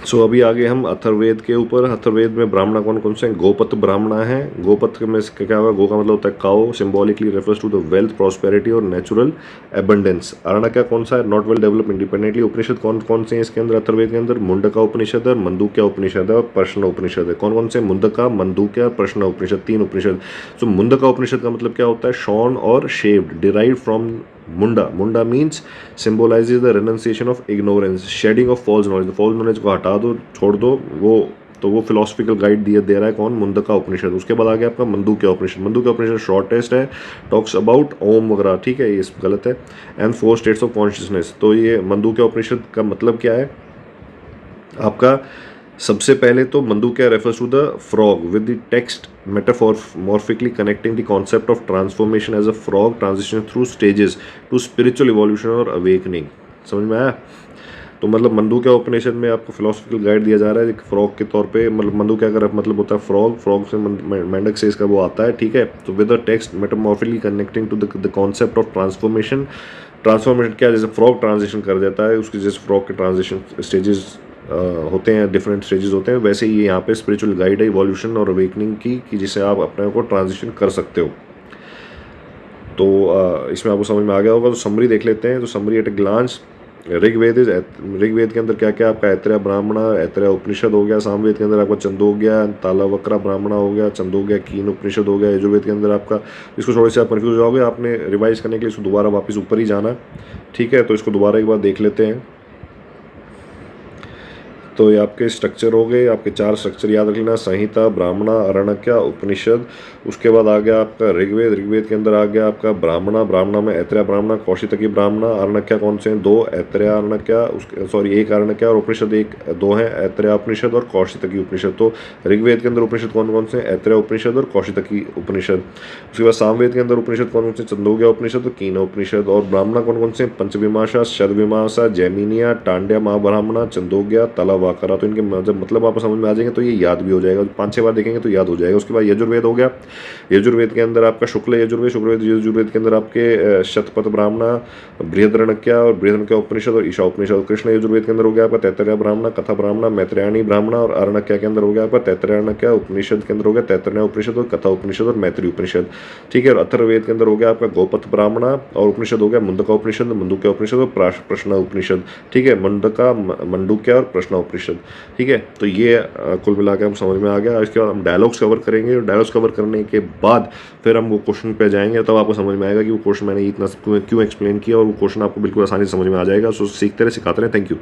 सो अभी आगे हम अथर्ववेद के ऊपर। अथर्ववेद में ब्राह्मण कौन कौन से हैं? गोपथ ब्राह्मण हैं। गोपथ में क्या होगा? गो का मतलब होता है cow, symbolically refers to the wealth, prosperity और नेचुरल एबंडेंस। आरण्यक कौन सा है? Not well develop independently. Upanishad कौन कौन से हैं इसके अंदर? अथर्ववेद के अंदर मुंडका उपनिषद है, मंडूक्य उपनिषद है और प्रश्न उपनिषद है। कौन कौन से? मुंडका, मंडूक्य, प्रश्न उपनिषद, 3 उपनिषद। सो मुंडका उपनिषद का मतलब क्या होता है? शॉर्न और shaved, derived from munda. Munda means symbolizes the renunciation of ignorance, shedding of false knowledge. False knowledge को हटा दो, छोड़ दो, वो फिलोसफिकल गाइड दे रहा है कौन? मुंडका उपनिषद। उसके बाद आ गया आपका मंडूक्य उपनिषद। मंडूक्य उपनिषद शॉर्टेस्ट है, टॉक्स अबाउट ओम वगैरह, ठीक है, ये गलत है। And 4 states of consciousness. तो ये मंडूक्य उपनिषद का मतलब क्या है आपका? सबसे पहले तो Mandukya refers to the frog with the text metaphorically connecting the concept of transformation as a frog transition through stages to spiritual evolution और अवेकनिंग। समझ में आया? तो मतलब मंडूक्य उपनिषद में आपको फिलोसफिकल गाइड दिया जा रहा है एक फ्रॉग के तौर पे। मतलब मंडूक्य का मतलब होता है फ्रॉग, फ्रॉग से मेंढक से इसका वो आता है, ठीक है। तो with the text metamorphically connecting to the concept of transformation. Transformation क्या? जैसे फ्रॉग ट्रांजिशन कर देता है, उसकी जैसे फ्रॉग के ट्रांजिशन स्टेजेस होते हैं, डिफरेंट स्टेजेस होते हैं, वैसे ही ये यहाँ पे स्पिरिचुअल गाइड है इवोल्यूशन और अवेकनिंग की, कि जिससे आप अपने को ट्रांजिशन कर सकते हो। तो इसमें आपको समझ में आ गया होगा। तो समरी देख लेते हैं। तो summary at a glance. Rigveda के अंदर क्या क्या आपका? ऐतरेय ब्राह्मण, ऐतरेय उपनिषद हो गया। सामवेद के अंदर आपका चंदोग्या, तालावक्रा ब्राह्मण हो गया, चंदोग्या कीन उपनिषद हो गया। यजुर्वेद के अंदर आपका, इसको थोड़े से आप कन्फ्यूज हो जाओगे, आपने रिवाइज करने के लिए इसको दोबारा वापस ऊपर ही जाना, ठीक है। तो इसको दोबारा एक बार देख लेते हैं। तो ये आपके स्ट्रक्चर हो गए, आपके 4 स्ट्रक्चर याद रख लेना: संहिता, ब्राह्मणा, आरण्यक, उपनिषद। उसके बाद आ गया आपका ऋग्वेद। ऋग्वेद के अंदर आ गया आपका ब्राह्मणा। ब्राह्मणा में ऐतरेय ब्राह्मणा, कौशितकी ब्राह्मणा। आरण्यक कौन से हैं? 2, ऐतरेय आरण्यक, उसके सॉरी 1 आरण्यक और उपनिषद 2 हैं, ऐतरेय उपनिषद और कौशितकी उपनिषद। तो ऋग्वेद के अंदर उपनिषद कौन कौन से हैं? ऐतरेय उपनिषद और कौशितकी उपनिषद। उसके बाद सामवेद के अंदर उपनिषद कौन कौन से? चंदोग्या उपनिषद और कीन उपनिषद। और ब्राह्मणा कौन कौन से? पंचविमाशा, शतविमाशा, जैमिनिया, टांड्या महाब्राह्मणा, चंदोग्या, तलावाकरा। तो इनके जब मतलब आपको समझ में आ जाएंगे तो ये याद भी हो जाएगा, 5-6 बार देखेंगे तो याद हो जाएगा। उसके बाद यजुर्वेद हो गया। यजुर्वेद के अंदर आपका शुक्ल यजुर्वेद। यजुर्वेद के अंदर आपके शतपथ ब्राह्मणा, बृहदरण्यक और बृहदरण्यक उपनिषद और ईशा उपनिषद। कृष्ण यजुर्वेद के अंदर हो गया आपका तैत्तरीय ब्राह्मणा, कथा ब्राह्मणा, मैत्रेयाणी ब्राह्मणा। और आरण्यक के अंदर हो गया आपका तैत्तरीय उपनिषद के अंदर हो गया तैत्तरीय उपनिषद और कथा उपनिषद और मैत्री उपनिषद, ठीक है। और अथर्ववेद के अंदर हो गया आपका गोपथ ब्राह्मणा और उपनिषद हो गया मुंडका उपनिषद, मंडूक्य उपनिषद और प्रश्न उपनिषद, ठीक है। मुंडका, मंडूक्य और प्रश्न उपनिषद, ठीक है। तो ये कुल मिला के हम समझ में आ गया। इसके बाद हम डायलॉग्स कवर करेंगे और डायलॉग्स कवर करने के बाद फिर हम वो क्वेश्चन पे जाएंगे, तब आपको समझ में आएगा कि वो क्वेश्चन मैंने इतना क्यों एक्सप्लेन किया और वो क्वेश्चन आपको बिल्कुल आसानी से समझ में आ जाएगा। सो सीखते रहे, सिखाते रहे। Thank you.